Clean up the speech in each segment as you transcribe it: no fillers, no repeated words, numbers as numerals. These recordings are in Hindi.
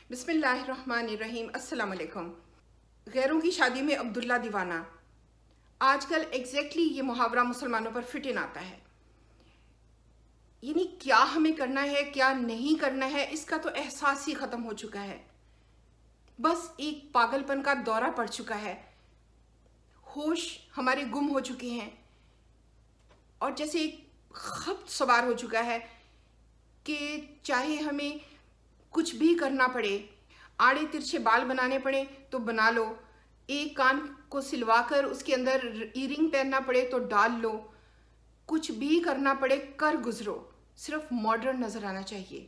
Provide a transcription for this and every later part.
बिस्मिल्लाहिर्रहमानिर्रहीम। अस्सलाम वालेकुम। गैरों की शादी में अब्दुल्ला दीवाना। आजकल एग्जैक्टली ये मुहावरा मुसलमानों पर फिट इन आता है। यानी क्या हमें करना है क्या नहीं करना है इसका तो एहसास ही ख़त्म हो चुका है। बस एक पागलपन का दौरा पड़ चुका है। होश हमारे गुम हो चुके हैं और जैसे एक खब्त सवार हो चुका है कि चाहे हमें कुछ भी करना पड़े, आड़े तिरछे बाल बनाने पड़े तो बना लो, एक कान को सिलवाकर उसके अंदर ईयरिंग पहनना पड़े तो डाल लो, कुछ भी करना पड़े कर गुजरो। सिर्फ मॉडर्न नज़र आना चाहिए,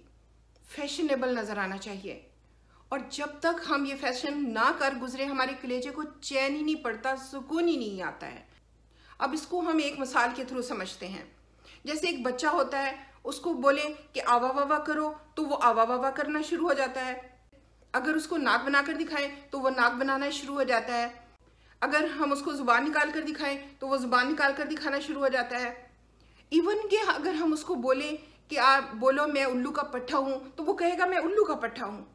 फैशनेबल नज़र आना चाहिए। और जब तक हम ये फैशन ना कर गुजरे हमारे कलेजे को चैन ही नहीं पड़ता, सुकून ही नहीं आता है। अब इसको हम एक मिसाल के थ्रू समझते हैं। जैसे एक बच्चा होता है, उसको बोले कि आवा वावा करो तो वो आवा वावा करना शुरू हो जाता है। अगर उसको नाक बनाकर दिखाएं तो वो नाक बनाना शुरू हो जाता है। अगर हम उसको ज़ुबान निकाल कर दिखाएं तो वो ज़ुबान निकाल कर दिखाना शुरू हो जाता है। इवन कि अगर हम उसको बोले कि आप बोलो मैं उल्लू का पट्ठा हूँ तो वो कहेगा मैं उल्लू का पट्ठा हूँ।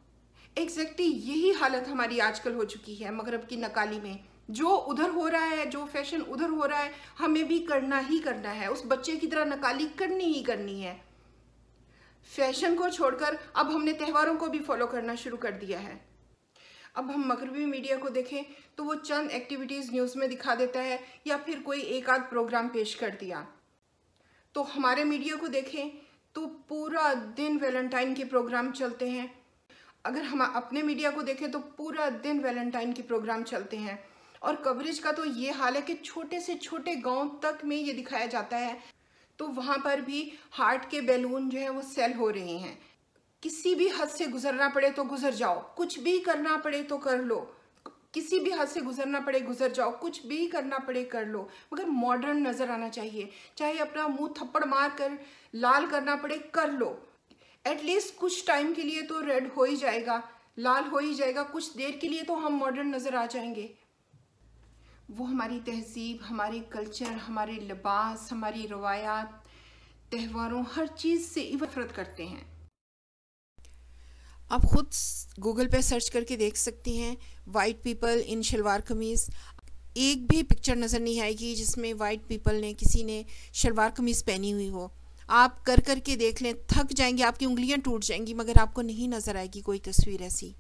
एग्जैक्टली यही हालत हमारी आजकल हो चुकी है मगरब की नकाली में। जो उधर हो रहा है, जो फैशन उधर हो रहा है, हमें भी करना ही करना है। उस बच्चे की तरह नकाली करनी ही करनी है। फैशन को छोड़कर अब हमने त्योहारों को भी फॉलो करना शुरू कर दिया है। अब हम मगरबी मीडिया को देखें तो वो चंद एक्टिविटीज़ न्यूज़ में दिखा देता है या फिर कोई एक आध प्रोग्राम पेश कर दिया। तो हमारे मीडिया को देखें तो पूरा दिन वैलेंटाइन के प्रोग्राम चलते हैं। अगर हम अपने मीडिया को देखें तो पूरा दिन वैलेंटाइन के प्रोग्राम चलते हैं। और कवरेज का तो ये हाल है कि छोटे से छोटे गांव तक में ये दिखाया जाता है तो वहाँ पर भी हार्ट के बैलून जो है वो सेल हो रहे हैं। किसी भी हद से गुजरना पड़े तो गुजर जाओ, कुछ भी करना पड़े तो कर लो, किसी भी हद से गुजरना पड़े गुजर जाओ, कुछ भी करना पड़े कर लो, मगर मॉडर्न नज़र आना चाहिए। चाहे अपना मुंह थप्पड़ मार कर लाल करना पड़े कर लो, एटलीस्ट कुछ टाइम के लिए तो रेड हो ही जाएगा, लाल हो ही जाएगा, कुछ देर के लिए तो हम मॉडर्न नज़र आ जाएंगे। वो हमारी तहजीब, हमारे कल्चर, हमारे लिबास, हमारी रवायात, त्योहारों, हर चीज़ से इफ़रत करते हैं। आप खुद गूगल पे सर्च करके देख सकती हैं वाइट पीपल इन शलवार कमीज़। एक भी पिक्चर नज़र नहीं आएगी जिसमें वाइट पीपल ने किसी ने शलवार कमीज़ पहनी हुई हो। आप कर कर के देख लें, थक जाएंगे, आपकी उंगलियां टूट जाएंगी, मगर आपको नहीं नज़र आएगी कोई तस्वीर ऐसी।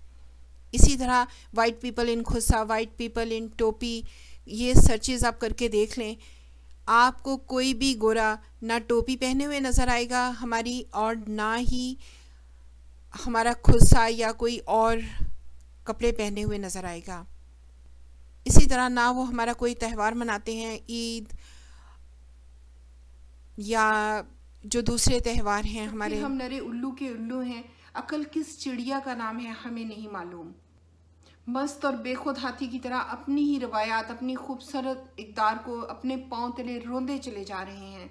इसी तरह white people in khussa, white people in टोपी, ये सर्चेज़ आप करके देख लें, आपको कोई भी गोरा ना टोपी पहने हुए नज़र आएगा हमारी, और ना ही हमारा खुस्सा या कोई और कपड़े पहने हुए नज़र आएगा। इसी तरह ना वो हमारा कोई त्यौहार मनाते हैं, ईद या जो दूसरे त्यौहार हैं हमारे। हम नरे उल्लू के उल्लू हैं, अकल किस चिड़िया का नाम है हमें नहीं मालूम। मस्त और बेखुद हाथी की तरह अपनी ही रवायात, अपनी खूबसूरत इक़दार को अपने पांव तले रोंदे चले जा रहे हैं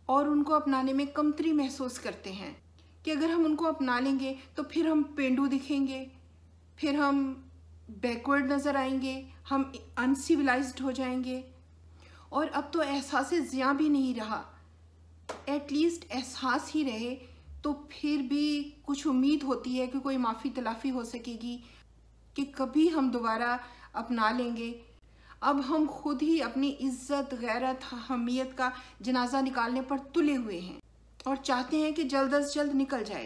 और उनको अपनाने में कमतरी महसूस करते हैं कि अगर हम उनको अपना लेंगे तो फिर हम पेंडू दिखेंगे, फिर हम बैकवर्ड नज़र आएंगे, हम अनसिविलाइज्ड हो जाएंगे। और अब तो एहसास ज़िया भी नहीं रहा, एटलीस्ट एहसास ही रहे तो फिर भी कुछ उम्मीद होती है कि कोई माफ़ी तलाफ़ी हो सकेगी, कि कभी हम दोबारा अपना लेंगे। अब हम खुद ही अपनी इज़्ज़त, गैरत, हमीयत का जनाजा निकालने पर तुले हुए हैं और चाहते हैं कि जल्द अज जल्द निकल जाए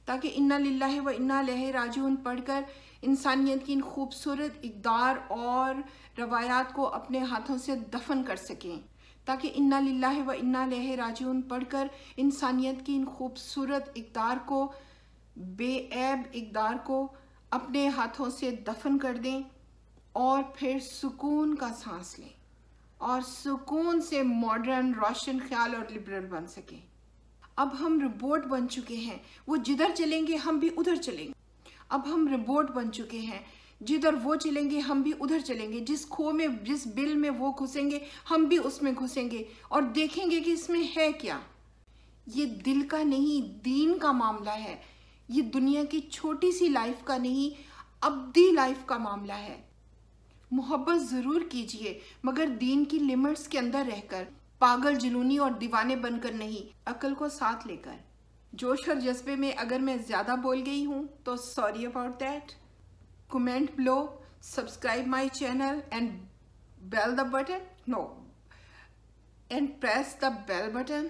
ताकि इन्ना लिल्लाहि व इन्ना इलैहि राजिऊन पढ़कर इंसानियत की इन खूबसूरत इक़दार और रवायात को अपने हाथों से दफन कर सकें, ताकि इन्ना लिल्लाहि व इन्ना इलैहि राजिऊन पढ़कर इंसानियत की इन खूबसूरत इक़दार को, बेऐब इक़दार को अपने हाथों से दफन कर दें और फिर सुकून का सांस लें और सुकून से मॉडर्न, रोशन ख्याल और लिबरल बन सकें। अब हम रोबोट बन चुके हैं, वो जिधर चलेंगे हम भी उधर चलेंगे। अब हम रोबोट बन चुके हैं, जिधर वो चलेंगे हम भी उधर चलेंगे, जिस खो में, जिस बिल में वो घुसेंगे हम भी उसमें घुसेंगे और देखेंगे कि इसमें है क्या। ये दिल का नहीं, दीन का मामला है। ये दुनिया की छोटी सी लाइफ का नहीं, अब्दी लाइफ का मामला है। मोहब्बत ज़रूर कीजिए मगर दीन की लिमिट्स के अंदर रहकर, पागल, जुनूनी और दीवाने बनकर नहीं, अकल को साथ लेकर। जोश और जज्बे में अगर मैं ज़्यादा बोल गई हूँ तो sorry about that. Comment below, subscribe my channel and bell the button and press the bell button.